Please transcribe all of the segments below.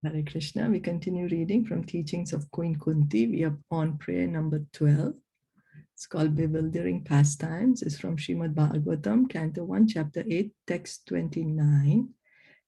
Hare Krishna. We continue reading from Teachings of Queen Kunti. We are on prayer number 12. It's called Bewildering Pastimes. It's from Srimad Bhagavatam, Canto 1, Chapter 8, Text 29.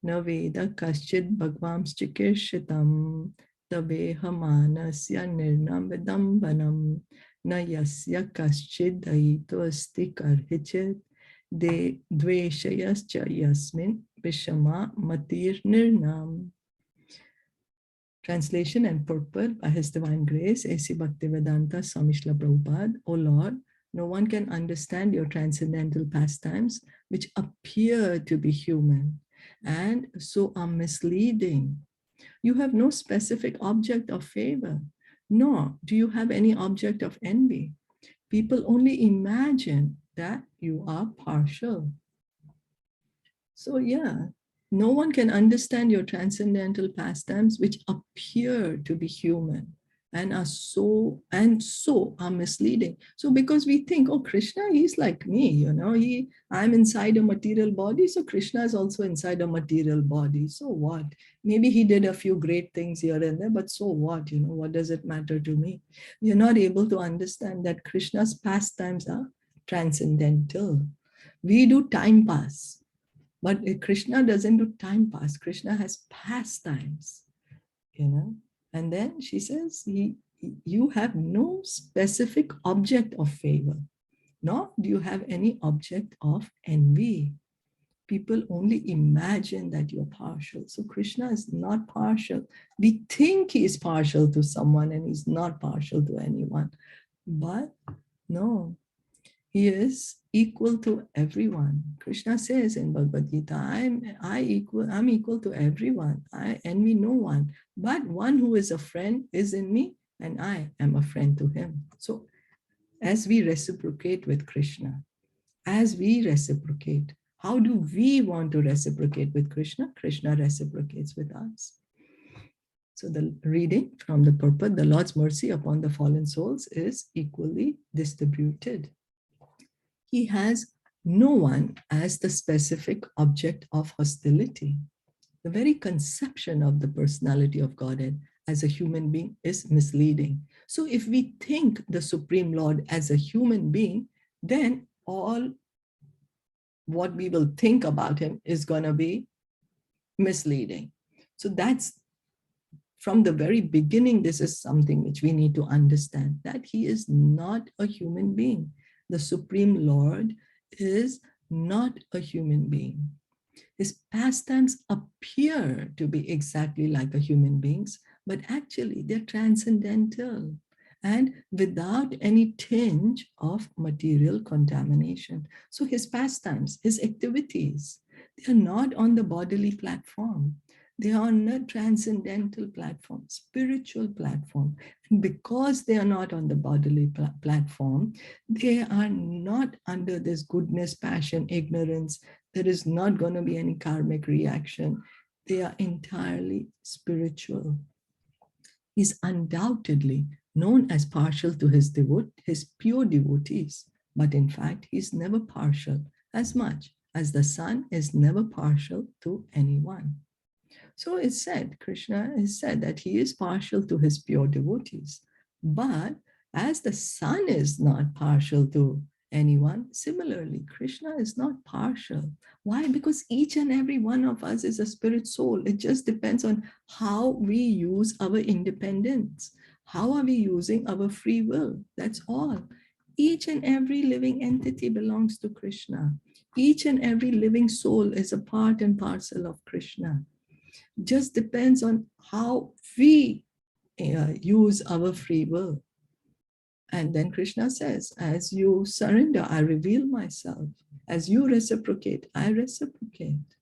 Na Veda Kaschid Bhagvams Chikirshitam Tabeha Manasya Nirnam Vidambanam Na Yasya Kaschid Daito Asti Karhichit De Dveshayas Cha Yasmin Vishama Matir Nirnam. Translation and purport by His Divine Grace, A.C. Bhaktivedanta Swami Srila Prabhupada. O Lord, no one can understand your transcendental pastimes which appear to be human and so are misleading. You have no specific object of favor, nor do you have any object of envy. People only imagine that you are partial. So yeah, no one can understand your transcendental pastimes which appear to be human and so are misleading. So because we think, oh, Krishna, he's like me, I'm inside a material body, so Krishna is also inside a material body. So what? Maybe he did a few great things here and there, but so what? What does it matter to me? You're not able to understand that Krishna's pastimes are transcendental. We do time pass. But Krishna doesn't do time pass. Krishna has pastimes, And then she says, you have no specific object of favor, nor do you have any object of envy. People only imagine that you're partial. So Krishna is not partial. We think he is partial to someone and he's not partial to anyone. But no, he is equal to everyone. Krishna says in Bhagavad Gita, I'm equal to everyone. I envy no one. But one who is a friend is in me, and I am a friend to him. So as we reciprocate with Krishna, how do we want to reciprocate with Krishna? Krishna reciprocates with us. So the reading from the purport, the Lord's mercy upon the fallen souls is equally distributed. He has no one as the specific object of hostility. The very conception of the personality of Godhead as a human being is misleading. So if we think the Supreme Lord as a human being, then all what we will think about him is going to be misleading. So that's from the very beginning, this is something which we need to understand, that he is not a human being. The Supreme Lord is not a human being. His pastimes appear to be exactly like a human being's, but actually they're transcendental and without any tinge of material contamination. So his pastimes, his activities, they are not on the bodily platform. They are on a transcendental platform, spiritual platform. And because they are not on the bodily platform, they are not under this goodness, passion, ignorance. There is not going to be any karmic reaction. They are entirely spiritual. He's undoubtedly known as partial to his pure devotees. But in fact, he's never partial, as much as the sun is never partial to anyone. So it's said, Krishna is said that he is partial to his pure devotees. But as the sun is not partial to anyone, similarly, Krishna is not partial. Why? Because each and every one of us is a spirit soul. It just depends on how we use our independence. How are we using our free will? That's all. Each and every living entity belongs to Krishna. Each and every living soul is a part and parcel of Krishna. Just depends on how we use our free will. And then Krishna says, as you surrender, I reveal myself. As you reciprocate, I reciprocate.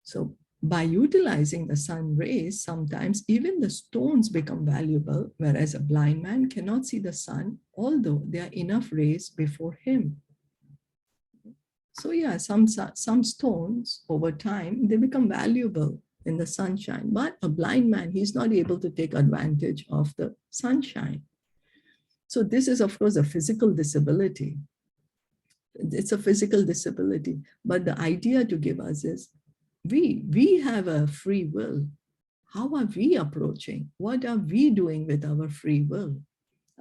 So by utilizing the sun rays, sometimes even the stones become valuable, whereas a blind man cannot see the sun, although there are enough rays before him. So yeah, some stones over time, they become valuable in the sunshine, but a blind man, he's not able to take advantage of the sunshine. So this is, of course, a physical disability. It's a physical disability, but the idea to give us is we have a free will. How are we approaching? What are we doing with our free will?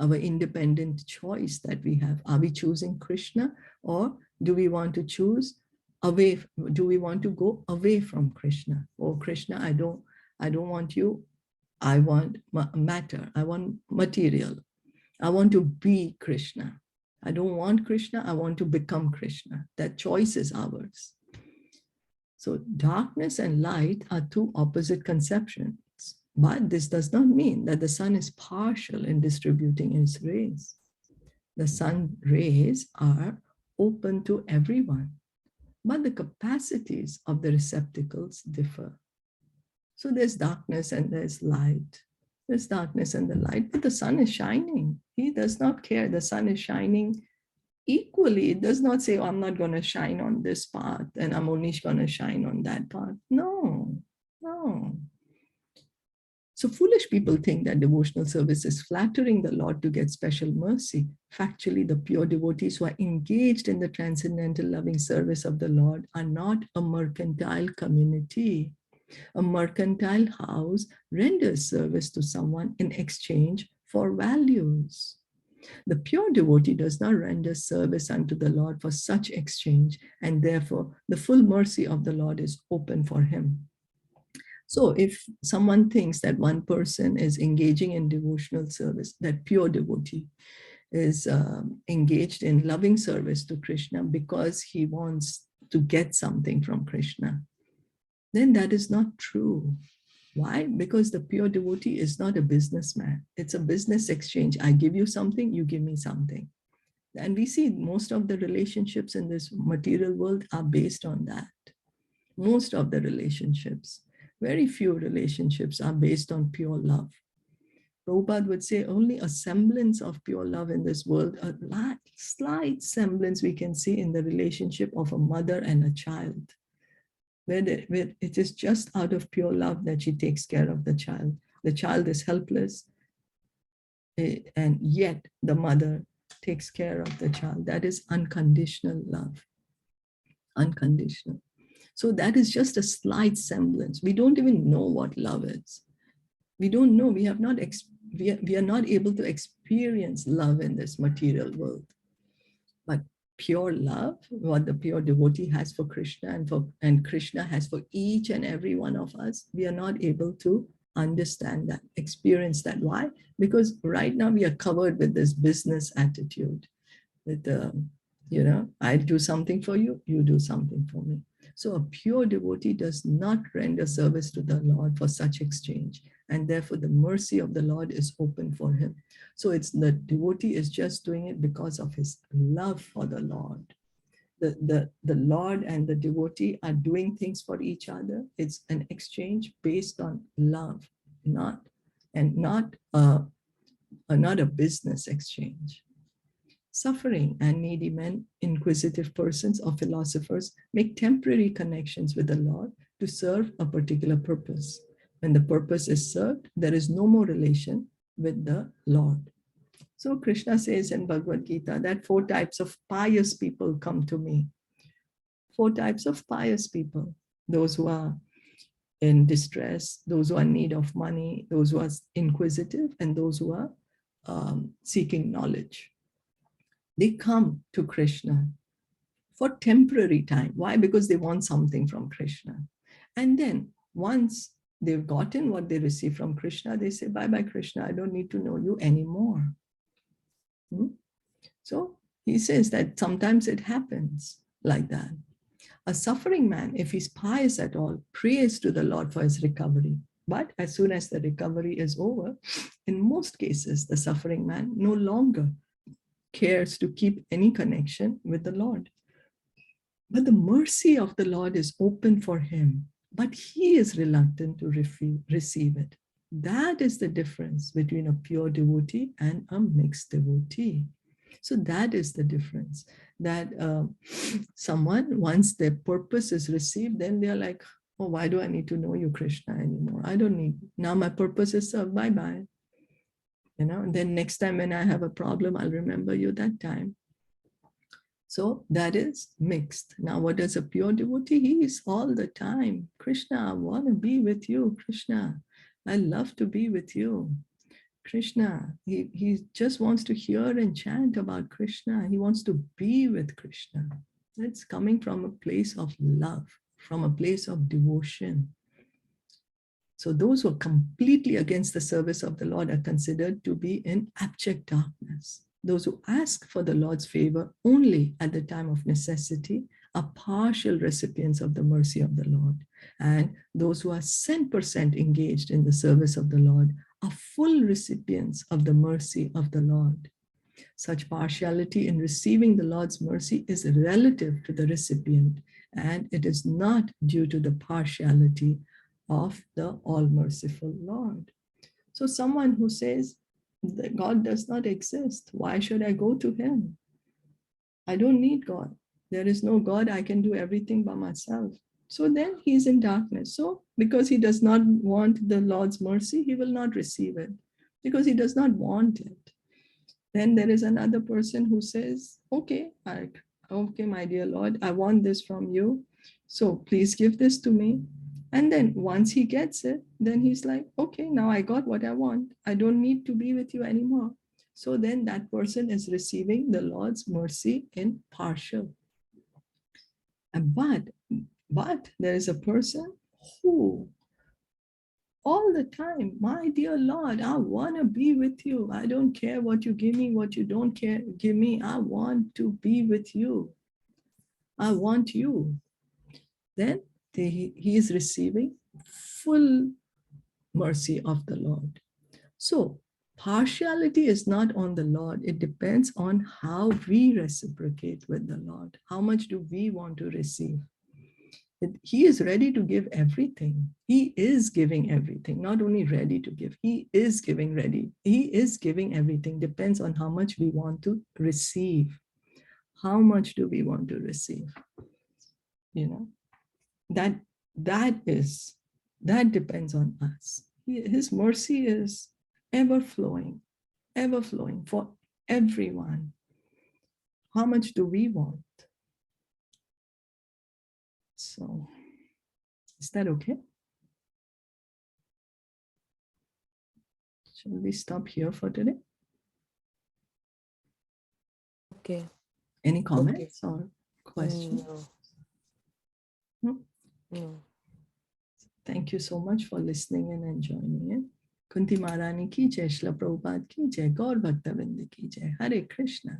Our independent choice that we have. Are we choosing Krishna, or do we want to choose away? Do we want to go away from Krishna? Oh, Krishna, I don't want you. I want matter. I want material. I want to be Krishna. I don't want Krishna. I want to become Krishna. That choice is ours. So darkness and light are two opposite conceptions. But this does not mean that the sun is partial in distributing its rays. The sun rays are open to everyone, but the capacities of the receptacles differ. So there's darkness and there's light. There's darkness and the light, but the sun is shining. He does not care. The sun is shining equally. It does not say, oh, I'm not going to shine on this path and I'm only going to shine on that path. No, no. So foolish people think that devotional service is flattering the Lord to get special mercy. Factually, the pure devotees who are engaged in the transcendental loving service of the Lord are not a mercantile community. A mercantile house renders service to someone in exchange for values. The pure devotee does not render service unto the Lord for such exchange, and therefore the full mercy of the Lord is open for him. So if someone thinks that one person is engaging in devotional service, that pure devotee is engaged in loving service to Krishna because he wants to get something from Krishna, then that is not true. Why? Because the pure devotee is not a businessman. It's a business exchange. I give you something, you give me something. And we see most of the relationships in this material world are based on that. Most of the relationships. Very few relationships are based on pure love. Prabhupada would say only a semblance of pure love in this world, a slight semblance we can see in the relationship of a mother and a child, where it is just out of pure love that she takes care of the child. The child is helpless, and yet the mother takes care of the child. That is unconditional love. Unconditional. So that is just a slight semblance. We don't even know what love is. We don't know. We have not. We are not able to experience love in this material world. But pure love, what the pure devotee has for Krishna and Krishna has for each and every one of us, we are not able to understand that, experience that. Why? Because right now we are covered with this business attitude. With I do something for you, you do something for me. So a pure devotee does not render service to the Lord for such exchange, and therefore the mercy of the Lord is open for him. So it's the devotee is just doing it because of his love for the Lord. The Lord and the devotee are doing things for each other. It's an exchange based on love, not a business exchange. Suffering and needy men, inquisitive persons, or philosophers make temporary connections with the Lord to serve a particular purpose. When the purpose is served, there is no more relation with the Lord. So Krishna says in Bhagavad Gita that 4 types of pious people come to me. 4 types of pious people. Those who are in distress, those who are in need of money, those who are inquisitive, and those who are seeking knowledge. They come to Krishna for temporary time. Why? Because they want something from Krishna. And then once they've gotten what they receive from Krishna, they say, bye-bye, Krishna, I don't need to know you anymore. So he says that sometimes it happens like that. A suffering man, if he's pious at all, prays to the Lord for his recovery. But as soon as the recovery is over, in most cases, the suffering man no longer cares to keep any connection with the Lord. But the mercy of the Lord is open for him, but he is reluctant to receive it. That is the difference between a pure devotee and a mixed devotee. So that is the difference, that someone, once their purpose is received, then they're like, oh, why do I need to know you, Krishna, anymore? I don't need, now my purpose is served, bye-bye. And then next time when I have a problem, I'll remember you that time. So that is mixed. Now, what does a pure devotee? He is all the time, Krishna, I want to be with you. Krishna, I love to be with you. Krishna, he just wants to hear and chant about Krishna. He wants to be with Krishna. It's coming from a place of love, from a place of devotion. So those who are completely against the service of the Lord are considered to be in abject darkness. Those who ask for the Lord's favor only at the time of necessity are partial recipients of the mercy of the Lord. And those who are 100% engaged in the service of the Lord are full recipients of the mercy of the Lord. Such partiality in receiving the Lord's mercy is relative to the recipient, and it is not due to the partiality of the all-merciful Lord. So someone who says that God does not exist, why should I go to him? I don't need God. There is no God, I can do everything by myself. So then he's in darkness. So because he does not want the Lord's mercy, he will not receive it because he does not want it. Then there is another person who says, okay, my dear Lord, I want this from you. So please give this to me. And then once he gets it, then he's like, okay, now I got what I want. I don't need to be with you anymore. So then that person is receiving the Lord's mercy in partial. But there is a person who all the time, my dear Lord, I want to be with you. I don't care what you give me, what you don't care, give me. I want to be with you. I want you. Then he is receiving full mercy of the Lord. So partiality is not on the Lord. It depends on how we reciprocate with the Lord. How much do we want to receive? He is ready to give everything. He is giving everything, not only ready to give. He is giving ready. He is giving everything. Depends on how much we want to receive. How much do we want to receive? You know, that depends on us. His mercy is ever flowing for everyone. How much do we want? So, is that okay? Shall we stop here for today? Okay. Any comments or questions? No. No. Thank you so much for listening and enjoying it. Kunti Maharani ki jai, Shilpa Prabhupada ki jai, Gaur Bhakta Vrinda ki jai. Hare Krishna.